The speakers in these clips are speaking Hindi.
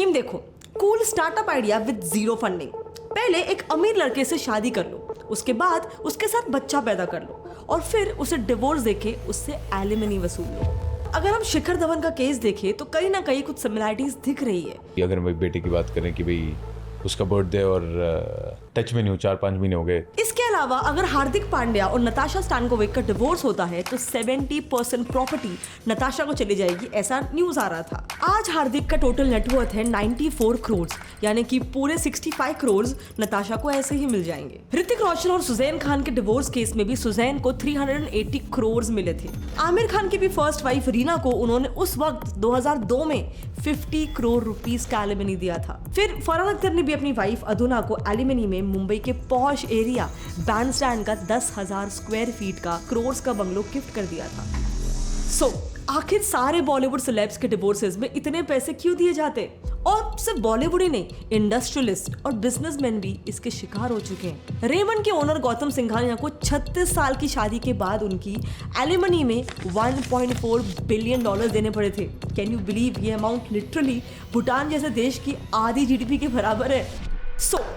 ड्रीम देखो, cool startup idea with zero funding. पहले एक अमीर लड़के से शादी कर लो, उसके बाद उसके साथ बच्चा पैदा कर लो और फिर उसे डिवोर्स देके उससे एलिमनी वसूल लो। अगर हम शिखर धवन का केस देखें तो कहीं ना कहीं कुछ सिमिलरिटीज दिख रही है। अगर भाई बेटे की बात करें कि भाई उसका बर्थडे और टच में नहीं हो, 4-5 महीने हो गए। इसके अलावा अगर हार्दिक पांड्या और नताशा स्टैनकोविक का डिवोर्स होता है तो 70% प्रॉपर्टी नताशा को चली जाएगी, ऐसा न्यूज आ रहा था। आज हार्दिक का टोटल नेटवर्थ है 94 करोड़, यानी कि पूरे 65 करोड़ नताशा को ऐसे ही मिल जाएंगे। ऋतिक रोशन और सुजैन खान के डिवोर्स केस में भी सुजैन को 380 करोड़ मिले थे। आमिर खान की भी फर्स्ट वाइफ रीना को उन्होंने उस वक्त 2002 में 50 करोड़ रुपीस का एलिमनी दिया था। फिर फरहान अख्तर ने भी अपनी वाइफ अधुना को एलिमनी में मुंबई के पॉश एरिया बैंडस्टैंड का 10,000 स्क्वायर फीट का करोड़ का बंगलो गिफ्ट कर दिया था। सो आखिर सारे बॉलीवुड सेलेब्स के डिवोर्सेस में इतने पैसे क्यों दिए जाते? और सिर्फ बॉलीवुड ही नहीं, इंडस्ट्रियलिस्ट और बिजनेसमैन भी इसके शिकार हो चुके हैं। रेमंड के ओनर गौतम सिंघानिया को 36 साल की शादी के बाद उनकी एलिमनी में $1.4 बिलियन देने पड़े थे। Can you believe? ये अमाउंट लिटरली भूटान जैसे देश की आधी जीडीपी के बराबर है।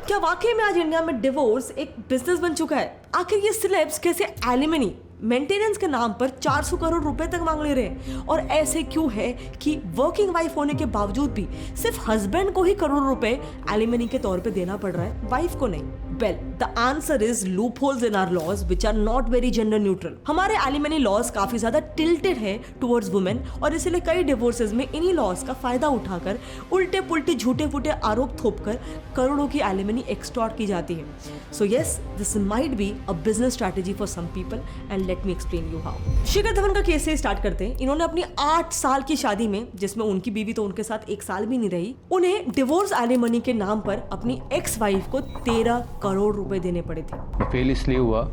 क्या वाकई में आज इंडिया में डिवोर्स एक बिजनेस बन चुका है? आखिर ये सेलेब्स कैसे एलिमनी मेंटेनेंस के नाम पर 400 करोड़ रुपए तक मांग ले रहे हैं? और ऐसे क्यों है कि वर्किंग वाइफ होने के बावजूद भी सिर्फ हस्बैंड को ही करोड़ों रुपए एलिमनी के तौर पे देना पड़ रहा है, वाइफ को नहीं? Well, the answer is loopholes in our laws which are not very gender neutral. हमारे एलिमनी लॉज काफी ज्यादा टिल्टेड है टुवर्ड्स वुमेन और इसलिए कई डिवोर्सेस में इन्हीं लॉज का फायदा उठाकर उल्टे पुल्टे झूठे फूटे आरोप थोपकर करोड़ों की एलिमनी एक्सटॉर्ट की जाती है। So yes, this might be a business strategy for some people and let me explain you how. Shikhar Dhawan का केस से स्टार्ट करते हैं। इन्होंने अपनी 8 साल की शादी में, जिसमें उनकी बीवी तो उनके साथ 1 साल भी नहीं रही, उन्हें डिवोर्स एलिमनी के नाम पर अपनी एक्स वाइफ को 13 करोड़ रुपए देने पड़े थे। फेल इसलिए हुआ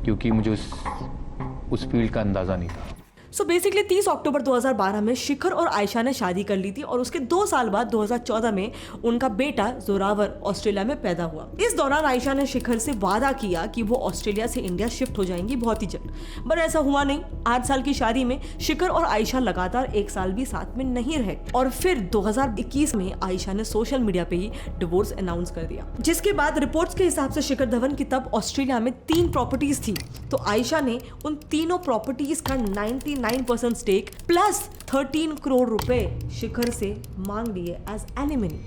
क्योंकि मुझे उस फील्ड का अंदाजा नहीं था। सो बेसिकली 30 अक्टूबर 2012 में शिखर और आयशा ने शादी कर ली थी और उसके 2 साल बाद 2014 में उनका बेटा जोरावर ऑस्ट्रेलिया में पैदा हुआ। इस दौरान आयशा ने शिखर से वादा किया कि वो ऑस्ट्रेलिया से इंडिया शिफ्ट हो जाएंगी बहुत ही जल्द, पर ऐसा हुआ नहीं। 8 साल की शादी में शिखर और आयशा लगातार 1 साल भी साथ में नहीं रहे और फिर 2021 में आयशा ने सोशल मीडिया पे ही डिवोर्स अनाउंस कर दिया, जिसके बाद रिपोर्ट्स के हिसाब से शिखर धवन की तब ऑस्ट्रेलिया में 3 प्रॉपर्टीज थी, तो आयशा ने उन तीनों प्रॉपर्टीज का 99% स्टेक प्लस 13 करोड़ रुपए शिखर से मांग लिए एज एलिमनी।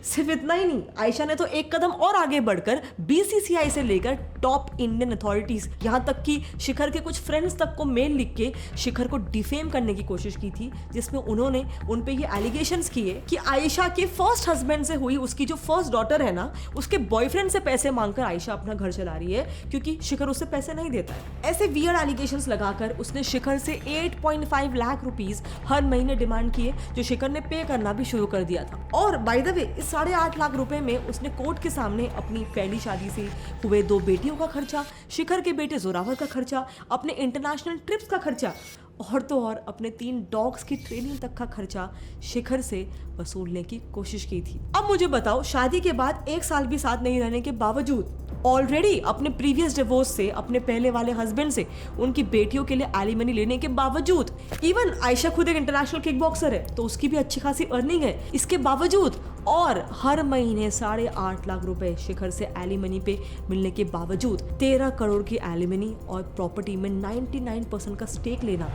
सिर्फ इतना ही नहीं, आयशा ने तो एक कदम और आगे बढ़कर बीसीसीआई से लेकर टॉप इंडियन अथॉरिटीज, यहाँ तक कि शिखर के कुछ फ्रेंड्स तक को मेल लिख के शिखर को डिफेम करने की कोशिश की थी, जिसमें उन्होंने उन पे ये एलिगेशंस किए कि आयशा के फर्स्ट हस्बैंड से हुई उसकी जो फर्स्ट डॉटर है ना, उसके बॉयफ्रेंड से पैसे मांगकर आयशा अपना घर चला रही है क्योंकि शिखर उससे पैसे नहीं देता है। ऐसे वियर्ड एलिगेशंस लगाकर उसने शिखर से 8.5 लाख रुपीस हर महीने डिमांड किए, जो शिखर ने पे करना भी शुरू कर दिया था। और बाय द वे, 8.5 लाख रुपए में उसने कोर्ट के सामने अपनी पहली शादी से हुए 2 बेटियों का खर्चा, शिखर के बेटे जोरावर का खर्चा, अपने इंटरनेशनल ट्रिप्स का खर्चा और तो और अपने 3 डॉग्स की ट्रेनिंग तक का खर्चा शिखर से वसूलने की कोशिश की थी। अब मुझे बताओ, शादी के बाद 1 साल भी साथ नहीं रहने के बावजूद, ऑलरेडी अपने प्रीवियस डिवोर्स से, अपने पहले वाले हस्बैंड से उनकी बेटियों के लिए एलिमनी लेने के बावजूद, इवन आयशा खुद एक इंटरनेशनल किक बॉक्सर है तो उसकी भी अच्छी खासी अर्निंग है, इसके बावजूद और हर महीने 8.5 लाख रुपए शिखर से एलिमनी पे मिलने के बावजूद 13 करोड़ की एलिमनी और प्रॉपर्टी में 99% का स्टेक लेना,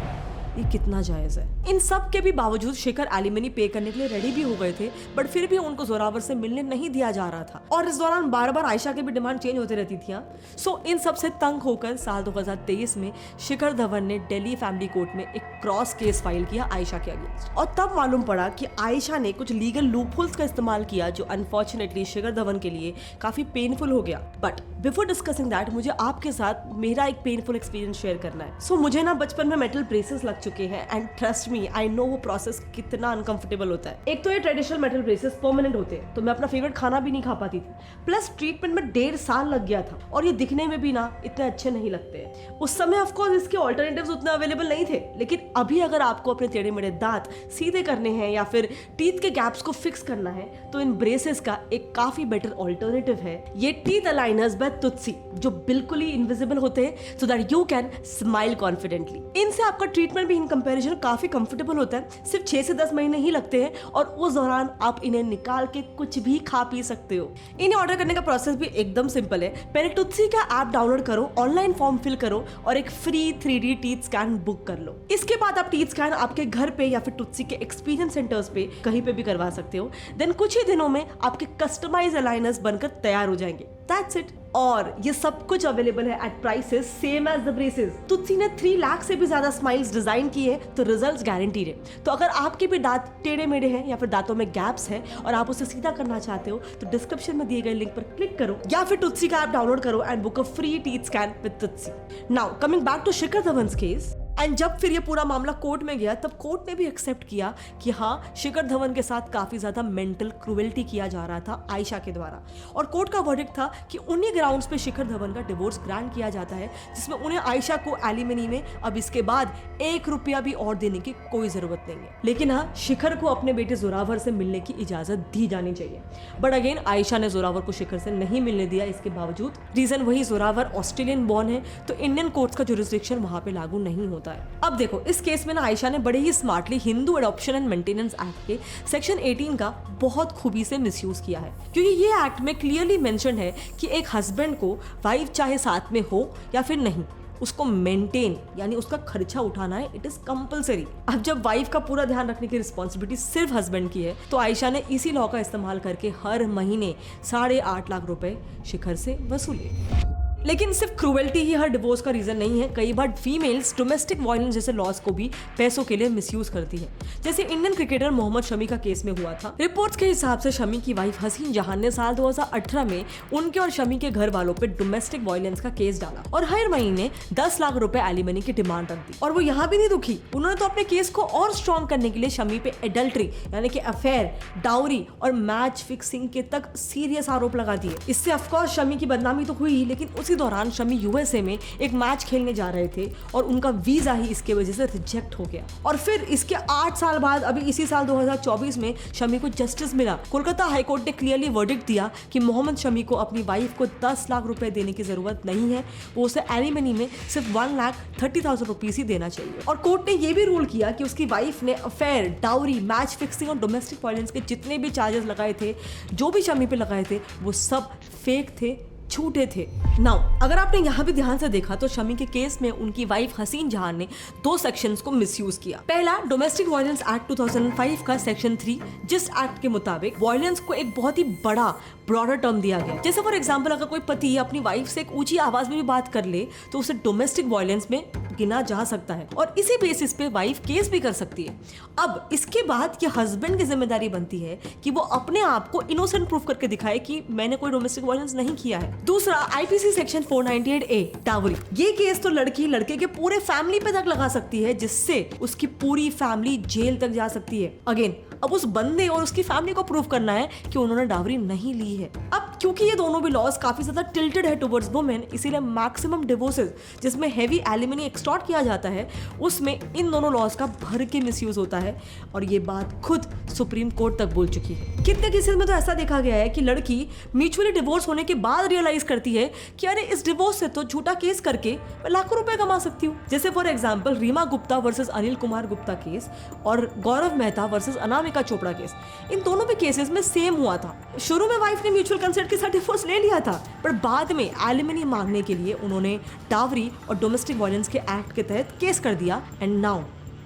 ये कितना जायज है? इन सब के भी बावजूद शिखर एलिमनी पे करने के लिए रेडी भी हो गए थे, बट फिर भी उनको जोरावर से मिलने नहीं दिया जा रहा था और इस दौरान बार बार आयशा की भी डिमांड चेंज होती रहती थी। सो इन सब से तंग होकर साल 2023 में शिखर धवन ने दिल्ली फैमिली कोर्ट में एक क्रॉस केस फाइल किया आयशा के अगेंस्ट, और तब मालूम पड़ा कि आयशा ने कुछ लीगल लूपहोल्स का इस्तेमाल किया जो अनफॉर्चुनेटली शिखर धवन के लिए काफी पेनफुल हो गया। बट बिफोर डिस्कसिंग दैट, मुझे आपके साथ मेरा एक पेनफुल एक्सपीरियंस शेयर करना है। सो मुझे ना बचपन में मेटल ब्रेसेस लग चुके हैं and trust me, I know वो प्रोसेस कितना अनकंफर्टेबल होता है। एक तो ये ट्रेडिशनल मेटल ब्रेसेस परमानेंट होते हैं, तो मैं अपना फेवरेट खाना भी नहीं खा पाती थी, प्लस ट्रीटमेंट में 1.5 साल लग गया था और ये दिखने में भी ना इतने अच्छे नहीं लगते हैं। उस समय ऑफ कोर्स इसके ऑल्टरनेटिव्स उतने अवेलेबल नहीं थे, लेकिन अभी अगर आपको अपने टेढ़े मेढ़े दांत सीधे करने हैं या फिर टीथ के गैप्स को फिक्स करना है तो इन ब्रेसेस का एक काफी बेटर ऑल्टरनेटिव है ये टीथ अलाइनर्स बाय तुलसी, जो बिल्कुल ही इनविजिबल होते हैं so that you can smile confidently. इनसे आपका ट्रीटमेंट भी इन कंपैरिजन काफी कंफर्टेबल होता है। सिर्फ 6 से 10 महीने ही लगते हैं और उस दौरान आप इन्हें निकाल के कुछ भी खा पी सकते हो। इन्हें ऑर्डर करने का प्रोसेस भी एकदम सिंपल है। पहले टुत्सी का ऐप डाउनलोड करो, ऑनलाइन फॉर्म फिल करो और एक free 3D teeth scan book कर लो। इसके बाद आप टीथ स्कैन आपके घर पे या फिर टुत्सी के एक्सपीरियंस सेंटर्स पे कहीं पे भी करवा सकते हो। देन कुछ ही दिनों में आपके कस्टमाइज अलाइनर्स बनकर तैयार हो जाएंगे। That's it. और ये सब कुछ अवेलेबल है at prices same as the braces. Toothsi ने 3 लाख से भी ज्यादा स्माइल्स डिजाइन की है, तो रिजल्ट्स गारंटीड है। तो अगर आपके भी दांत टेढ़े मेढ़े हैं या फिर दांतों में गैप्स हैं और आप उसे सीधा करना चाहते हो तो डिस्क्रिप्शन में दिए गए लिंक पर क्लिक करो या फिर टुत्सी का ऐप डाउनलोड करो and book a free teeth scan with Toothsi. Now coming back to Shikhar Dhawan's case, and जब फिर ये पूरा मामला कोर्ट में गया तब कोर्ट ने भी एक्सेप्ट किया कि हाँ, शिखर धवन के साथ काफी ज्यादा मेंटल क्रूएल्टी किया जा रहा था आयशा के द्वारा। और कोर्ट का वर्डिक्ट था कि उन्हीं ग्राउंड्स पे शिखर धवन का डिवोर्स ग्रांट किया जाता है, जिसमें उन्हें आयशा को एलिमनी में अब इसके बाद 1 रुपया भी और देने की कोई जरूरत नहीं है। लेकिन हाँ, शिखर को अपने बेटे जोरावर से मिलने की इजाजत दी जानी चाहिए। बट अगेन आयशा ने जोरावर को शिखर से नहीं मिलने दिया। इसके बावजूद रीजन वही, जोरावर ऑस्ट्रेलियन बॉर्न है तो इंडियन कोर्ट्स का जुरिस्डिक्शन वहां पे लागू नहीं होता है। अब देखो, इस केस में ना आयशा ने बड़े ही smartly Hindu adoption and maintenance act के सेक्शन 18 का बहुत खूबी से मिसयूज किया है, क्योंकि ये एक्ट में क्लियरली मेंशन है कि एक हस्बैंड को वाइफ चाहे साथ में हो या फिर नहीं, उसको मेंटेन यानी उसका खर्चा उठाना है, इट इज कंपलसरी। अब जब वाइफ का पूरा ध्यान रखने की रिस्पॉन्सिबिलिटी सिर्फ हस्बैंड की है तो आयशा ने इसी लॉ का इस्तेमाल करके हर महीने 8.5 लाख रुपए शिखर से वसूले। लेकिन सिर्फ क्रूएल्टी ही हर डिवोर्स का रीजन नहीं है। कई बार फीमेल्स डोमेस्टिक वायलेंस जैसे लॉस को भी पैसों के लिए मिसयूज करती है, जैसे इंडियन क्रिकेटर मोहम्मद शमी का केस में हुआ था। रिपोर्ट्स के हिसाब से शमी की वाइफ हसीन जहान ने साल 2018 में उनके और शमी के घर वालों पे डोमेस्टिक वायलेंस का केस डाला और हर महीने 10 लाख रुपए एलिमनी की डिमांड रख दी। और वो यहाँ भी नहीं रुकी, उन्होंने तो अपने केस को और स्ट्रॉन्ग करने के लिए शमी पे एडल्ट्री यानी कि अफेयर, डाउरी और मैच फिक्सिंग के तक सीरियस आरोप लगा दिए। इससे ऑफकोर्स शमी की बदनामी तो हुई, लेकिन उसी दौरान शमी यूएसए में एक मैच खेलने जा रहे थे और उनका वीजा ही इसके वजह से रिजेक्ट हो गया। और फिर इसके 8 साल बाद अभी इसी साल 2024 में शमी को जस्टिस मिला। कोलकाता हाईकोर्ट ने क्लियरली वर्डिक्ट दिया कि मोहम्मद शमी को अपनी वाइफ को 10 लाख रुपए देने की जरूरत नहीं है, वो उसे एलिमनी में सिर्फ 1,30,000 रुपीज ही देना चाहिए। और कोर्ट ने यह भी रूल किया कि उसकी वाइफ ने अफेयर, डाउरी, मैच फिक्सिंग और डोमेस्टिक वायलेंस के जितने भी चार्जेस लगाए थे, जो भी शमी पे लगाए थे, वो सब फेक थे, छूटे थे। नाउ अगर आपने यहाँ भी ध्यान से देखा तो शमी के केस में उनकी वाइफ हसीन जहान ने 2 सेक्शंस को मिसयूज किया। पहला, डोमेस्टिक वायलेंस एक्ट 2005 का सेक्शन 3, जिस एक्ट के मुताबिक वायलेंस को एक बहुत ही बड़ा ब्रॉडर टर्म दिया गया। जैसे फॉर एग्जांपल, अगर कोई पति अपनी वाइफ से एक ऊंची आवाज में भी बात कर ले तो उसे डोमेस्टिक वायलेंस में गिना जा सकता है और इसी बेसिस पे वाइफ केस भी कर सकती है। अब इसके बाद ये हस्बैंड की जिम्मेदारी बनती है कि वो अपने आप को इनोसेंट प्रूफ करके दिखाए कि मैंने कोई डोमेस्टिक वायलेंस नहीं किया है। दूसरा, आईपीसी सेक्शन 498A डाउरी। ये केस तो लड़की लड़के के पूरे फैमिली पे तक लगा सकती है, जिससे उसकी पूरी फैमिली जेल तक जा सकती है। अगेन, अब उस बंदे और उसकी फैमिली को प्रूव करना है कि उन्होंने डावरी नहीं ली है। अब क्योंकि ये दोनों भी लॉज काफी ज्यादा टिल्टेड है टुवर्ड्स वुमेन, इसीलिए मैक्सिमम डिवोर्सेस जिसमें हेवी एलिमनी एक्सटॉर्ट किया जाता है, उसमें इन दोनों लॉज का भर के मिसयूज होता है। और ये बात खुद सुप्रीम कोर्ट तक बोल चुकी है। कितने केसेस में तो ऐसा देखा गया है कि लड़की म्यूचुअली डिवोर्स होने के बाद रियलाइज करती है कि अरे इस डिवोर्स से तो झूठा केस करके मैं लाखों रुपए कमा सकती हूँ। जैसे for example Reema Gupta versus Anil Kumar Gupta case और गौरव मेहता वर्सेस अनामिका चोपड़ा केस। इन दोनों भी केसेस में सेम हुआ था। शुरू में वाइफ ने म्यूचुअल कंसेंट के साथ डिवोर्स ले लिया था, पर बाद में एलिमनी मांगने के लिए उन्होंने डावरी और डोमेस्टिक वायलेंस के एक्ट के तहत केस कर दिया। And now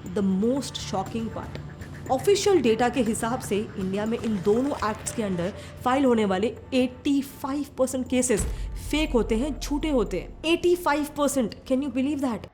the most shocking part, official data के हिसाब से इंडिया में इन दोनों एक्ट्स के अंडर फाइल होने वाले 85% केसेस फेक होते हैं, झूठे होते हैं। 85%, can you believe that?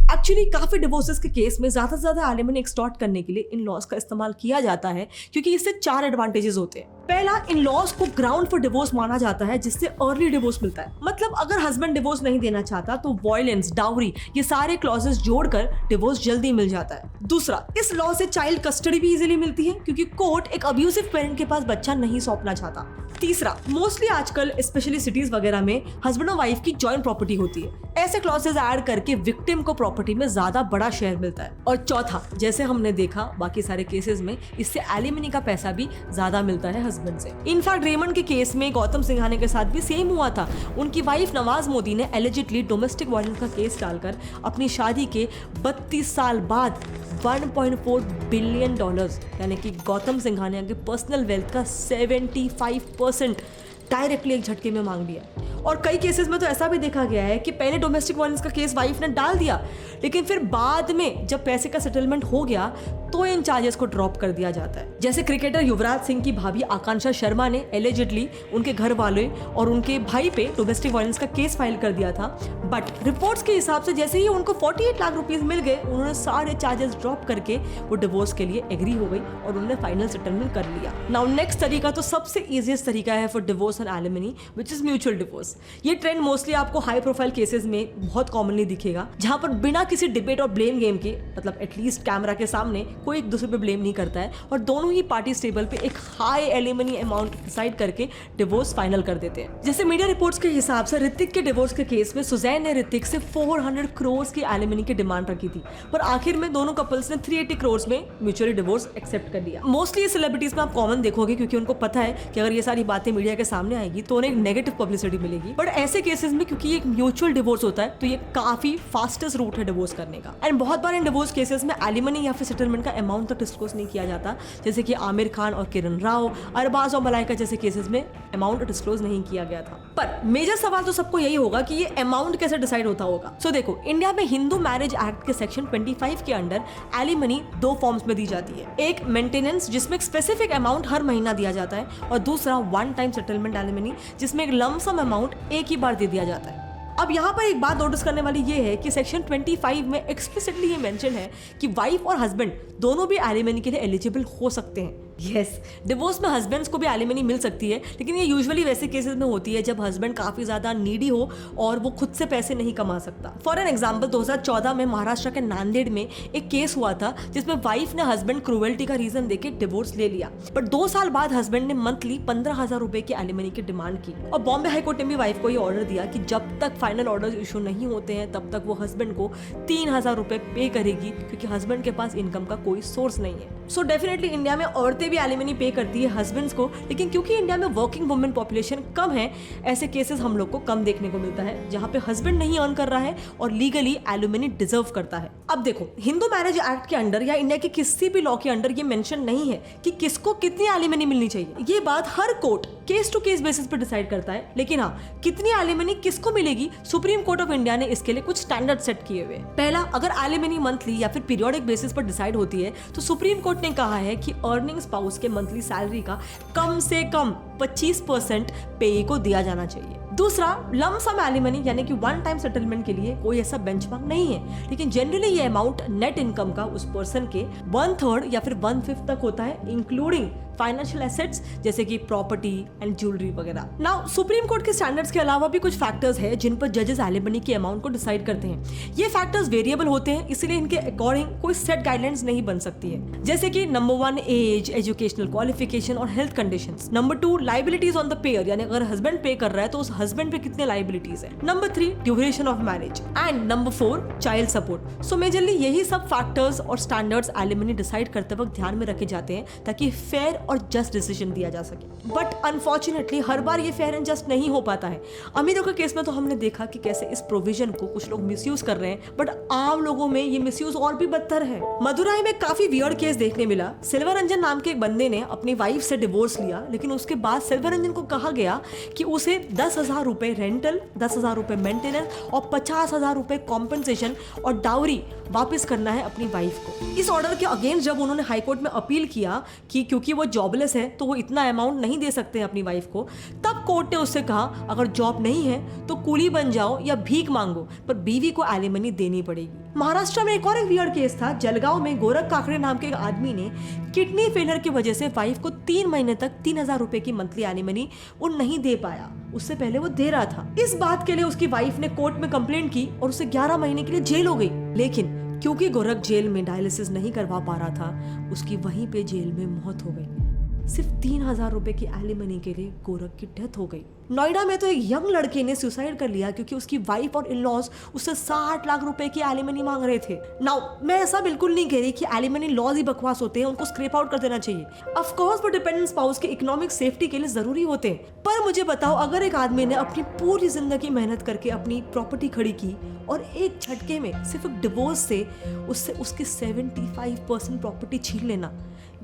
Actually काफी डिवोर्सेस के केस में ज्यादा से ज्यादा एलिमनी एक्सटॉर्ट करने के लिए इन लॉज का इस्तेमाल किया जाता है, क्योंकि इससे 4 एडवांटेजेस होते हैं। पहला, इन लॉज को ग्राउंड फॉर डिवोर्स माना जाता है, जिससे अर्ली डिवोर्स मिलता है। मतलब अगर हस्बैंड डिवोर्स नहीं देना चाहता तो वायलेंस, डाउरी, ये सारे क्लॉजेस जोड़कर डिवोर्स जल्दी मिल जाता है। दूसरा, इस लॉ से चाइल्ड कस्टडी भी इजीली मिलती है, क्योंकि कोर्ट एक अब्यूसिव पेरेंट के पास बच्चा नहीं सौंपना चाहता। तीसरा, मोस्टली आजकल स्पेशली सिटीज वगैरह में हस्बैंड और वाइफ की जॉइंट प्रॉपर्टी होती है, ऐसे क्लॉसेस ऐड करके विक्टिम को प्रॉपर्टी में ज्यादा बड़ा शेयर मिलता है। और चौथा, जैसे हमने देखा बाकी सारे केसेस में, इससे एलिमनी का पैसा भी ज्यादा मिलता है हस्बैंड से। इनफैक्ट रेमंड के केस में गौतम सिंघानिया के साथ भी सेम हुआ था। उनकी वाइफ नवाज मोदी ने एलिजिडली डोमेस्टिक वायलेंस का केस डालकर अपनी शादी के 32 साल बाद $1.4 बिलियन यानी कि गौतम सिंघानिया के पर्सनल वेल्थ का 75% डायरेक्टली एक झटके में मांग लिया। और कई केसेस में तो ऐसा भी देखा गया है कि पहले डोमेस्टिक वायलेंस का केस वाइफ ने डाल दिया, लेकिन फिर बाद में जब पैसे का सेटलमेंट हो गया तो इन चार्जेस को ड्रॉप कर दिया जाता है। जैसे क्रिकेटर युवराज सिंह की भाभी आकांक्षा शर्मा ने एलिजिडली उनके घर वाले और उनके भाई पे डोमेस्टिक वायलेंस का केस फाइल कर दिया था, बट रिपोर्ट्स के हिसाब से जैसे ही उनको 48 लाख रुपीस मिल गए, उन्होंने सारे चार्जेस ड्रॉप करके वो डिवोर्स के लिए एग्री हो गई और उन्होंने फाइनल सेटलमेंट कर लिया। नाउ नेक्स्ट तरीका तो सबसे इजीएस्ट तरीका है for divorce and alimony, which is mutual divorce. ये ट्रेंड मोस्टली आपको हाई प्रोफाइल केसेस में बहुत कॉमनली दिखेगा, जहां पर बिना किसी डिबेट और ब्लेम गेम के, मतलब एटलीस्ट कैमरा के सामने कोई एक दूसरे पे ब्लेम नहीं करता है और दोनों ही पार्टीज टेबल पे एक हाई एलिमनी अमाउंट डिसाइड करके डिवोर्स फाइनल कर देते हैं। जैसे मीडिया रिपोर्ट्स के हिसाब से ऋतिक के डिवोर्स के केस में सुजैन ने ऋतिक से 400 करोड़ की एलिमनी की डिमांड रखी थी, पर आखिर में दोनों कपल्स ने 380 करोड़ में म्यूचुअली डिवोर्स एक्सेप्ट कर लिया। मोस्टली सेलिब्रिटीज में आप कॉमन देखोगे, क्योंकि उनको पता है कि अगर ये सारी बातें मीडिया के सामने आएगी तो उन्हें एक नेगेटिव पब्लिसिटी मिलेगी। बट ऐसे केसेस में क्योंकि एक म्यूचुअल डिवोर्स होता है तो ये काफी फास्टेस्ट रूट है डिवोर्स करने का। एंड बहुत बार इन डिवोर्स केसेस में एलिमनी या फिर सेटलमेंट का अमाउंट तक डिस्क्लोज नहीं किया जाता, जैसे कि आमिर खान और किरण राव, अरबाज और मलाइका जैसे केसेस में अमाउंट डिस्क्लोज नहीं किया गया था। पर मेजर सवाल तो सबको यही होगा कि ये अमाउंट कैसे डिसाइड होता होगा। सो देखो, इंडिया में हिंदू मैरिज एक्ट के सेक्शन 25 के अंडर एलिमनी 2 फॉर्म्स में दी जाती है। एक मेंटेनेंस, जिसमें एक स्पेसिफिक अमाउंट हर महीना दिया जाता है, और दूसरा वन टाइम सेटलमेंट एलिमनी, जिसमें एक लमसम अमाउंट एक ही बार दे दिया जाता है। अब यहाँ पर एक बात नोटिस करने वाली ये है कि सेक्शन 25 में एक्सप्लिसिटली ये मेंशन है कि वाइफ और हस्बैंड दोनों भी एलिमनी के लिए एलिजिबल हो सकते हैं। यस, डिवोर्स में हस्बैंड्स को भी एलिमनी मिल सकती है, लेकिन ये यूजुअली वैसे केसेस में होती है जब हस्बैंड काफी ज्यादा नीडी हो और वो खुद से पैसे नहीं कमा सकता। फॉर एन एग्जांपल, 2014 में महाराष्ट्र के नांदेड़ में एक केस हुआ था जिसमें वाइफ ने हस्बैंड क्रूएल्टी का रीजन देके डिवोर्स ले लिया, बट 2 साल बाद हस्बैंड ने मंथली 15,000 रुपए की एलिमनी की डिमांड की। और बॉम्बे हाईकोर्ट ने भी वाइफ को ये ऑर्डर दिया कि जब तक फाइनल ऑर्डर इशू नहीं होते हैं तब तक वो हस्बैंड को 3,000 रुपए पे करेगी, क्योंकि हस्बैंड के पास इनकम का कोई सोर्स नहीं है। सो डेफिनेटली इंडिया में औरतें भी एलिमनी पे करती है हस्बैंड्स को, लेकिन क्योंकि इंडिया में वर्किंग वुमेन पॉपुलेशन कम है, ऐसे केसेस हम लोग को कम देखने को मिलता है जहां पे हस्बैंड नहीं अर्न कर रहा है और लीगली एलिमनी डिजर्व करता है। अब देखो, हिंदू मैरिज एक्ट के अंडर या इंडिया के किसी भी लॉ के अंडर ये मेंशन नहीं है कि किसको कितनी एलिमनी मिलनी चाहिए। ये बात हर court case to case basis पर डिसाइड करता है, लेकिन हाँ, कितनी एलिमनी किसको मिलेगी, सुप्रीम कोर्ट ऑफ इंडिया ने इसके लिए कुछ स्टैंडर्ड सेट किए हुए। पहला, अगर एलिमनी मंथली या फिर पीरियोडिक बेसिस पर डिसाइड होती है तो सुप्रीम कोर्ट ने कहा है कि अर्निंग स्पाउस के मंथली सैलरी का कम से कम 25% पे को दिया जाना चाहिए। दूसरा, लमसम एलिमनी यानी कि वन टाइम सेटलमेंट के लिए कोई ऐसा बेंचमार्क नहीं है, लेकिन जनरली ये अमाउंट नेट इनकम का उस पर्सन के 1/3 या फिर 1/5 तक होता है, इंक्लूडिंग फाइनेंशियल एसेट्स जैसे कि प्रॉपर्टी एंड ज्वेलरी वगैरह। नाउ सुप्रीम कोर्ट के स्टैंडर्ड्स के अलावा भी कुछ फैक्टर्स हैं जिन पर जजेस एलिमनी की अमाउंट को डिसाइड करते हैं। ये फैक्टर्स वेरिएबल होते हैं, इसलिए इनके अकॉर्डिंग कोई सेट गाइडलाइंस नहीं बन सकती है। जैसे कि नंबर 1 एज, एजुकेशनल क्वालिफिकेशन और health conditions. Number 2 liabilities on the pair, यानी अगर हस्बैंड पे कर रहा है तो उस हस्बैंड पे कितने लाइबिलिटीज है। Number 3 duration of marriage and number 4 child support. So majorly यही सब फैक्टर्स और स्टैंडर्ड्स एलिमनी डिसाइड करते वक्त ध्यान में रखे जाते हैं ताकि फेयर और जस्ट डिसीजन दिया जा सके। बट अनफॉर्चुनेटली हर बार ये फेयर एंड जस्ट नहीं हो पाता है। अमीरों के केस में तो हमने देखा कि कैसे इस प्रोविजन को कुछ लोग मिसयूज कर रहे हैं, बट आम लोगों में ये मिसयूज और भी बदतर है। मदुराई में काफी वियर्ड केस देखने मिला। सिल्वरंजन नाम के एक बंदे ने अपनी वाइफ से डिवोर्स लिया, लेकिन उसके बाद सिल्वरंजन को कहा गया कि उसे 10,000 रुपए रेंटल, 10,000 रुपए मेंटेनेंस और 50,000 रुपए कॉम्पेंसेशन और डाउरी वापस करना है अपनी वाइफ को। इस ऑर्डर के अगेंस्ट जब उन्होंने हाईकोर्ट में अपील किया कि क्योंकि वो जॉबलेस है तो वो इतना अमाउंट नहीं दे सकते अपनी वाइफ को, तब कोर्ट ने उससे कहा अगर जॉब नहीं है तो कूली बन जाओ या भीख मांगो, पर बीवी को एलिमनी देनी पड़ेगी। महाराष्ट्र में एक और एक वियर्ड केस था। जलगांव में गोरख काकड़े नाम के एक आदमी ने किडनी फेलियर की वजह से वाइफ को 3 महीने तक 3,000 रुपए की मंथली एलिमनी वो नहीं दे पाया। उससे पहले वो दे रहा था। इस बात के लिए उसकी वाइफ ने कोर्ट में कंप्लेंट की और उसे 11 महीने के लिए जेल हो गई। लेकिन क्योंकि गोरख जेल में डायलिसिस नहीं करवा पा रहा था, उसकी वहीं पे जेल में मौत हो गई। सिर्फ 3,000 रुपए की एलिमनी के लिए गोरख की डेथ हो गई। नोएडा में तो एक यंग लड़के ने सुसाइड कर लिया क्योंकि उसकी वाइफ और इन-लॉज उससे 60 लाख रुपए की एलिमनी मांग रहे थे। नाउ मैं ऐसा बिल्कुल नहीं कह रही कि एलिमनी लॉज ही बकवास होते हैं, उनको स्क्रैप आउट कर देना चाहिए। ऑफ कोर्स वो डिपेंडेंट स्पाउस के इकोनॉमिक सेफ्टी के लिए जरूरी होते हैं, पर मुझे बताओ अगर एक आदमी ने अपनी पूरी जिंदगी मेहनत करके अपनी प्रॉपर्टी खड़ी की और एक झटके में सिर्फ एक डिवोर्स से उससे उसकी 75% प्रॉपर्टी छीन लेना,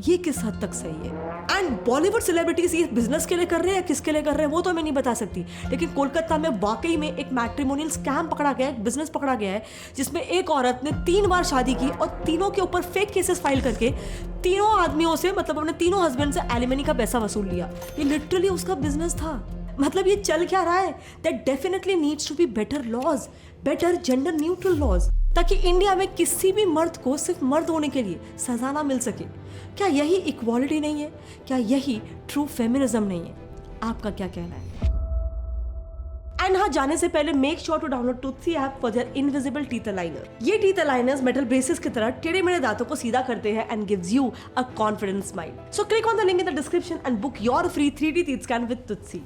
ये किस हद तक सही है? एंड बॉलीवुड सेलिब्रिटीज ये बिजनेस के लिए कर रहे हैं या किसके लिए कर रहे हैं वो तो मैं नहीं बता सकती, लेकिन कोलकाता में वाकई में एक मैट्रिमोनियल स्कैम पकड़ा गया है, एक बिजनेस पकड़ा गया है जिसमें एक औरत ने 3 बार शादी की और तीनों के ऊपर फेक केसेस फाइल करके तीनों आदमियों से, मतलब अपने तीनों हस्बैंड से एलिमनी का पैसा वसूल लिया। ये लिटरली उसका बिजनेस था। मतलब ये चल क्या रहा है? That definitely needs to be better laws, better gender neutral laws, ताकि इंडिया में किसी भी मर्द को सिर्फ मर्द होने के लिए सजा ना मिल सके। क्या यही इक्वालिटी नहीं है? क्या यही ट्रू फेमिनिज्म नहीं है? आपका क्या कहना है? एंड हाँ, जाने से पहले make sure to download Toothsi app for their invisible teeth aligner. ये टीथ अलाइनर्स मेटल ब्रेसेस की तरह टेढ़े मेढ़े दांतों को सीधा करते हैं and gives you a confident smile. So click on the link in the description and book your free 3D teeth scan with Tutsi.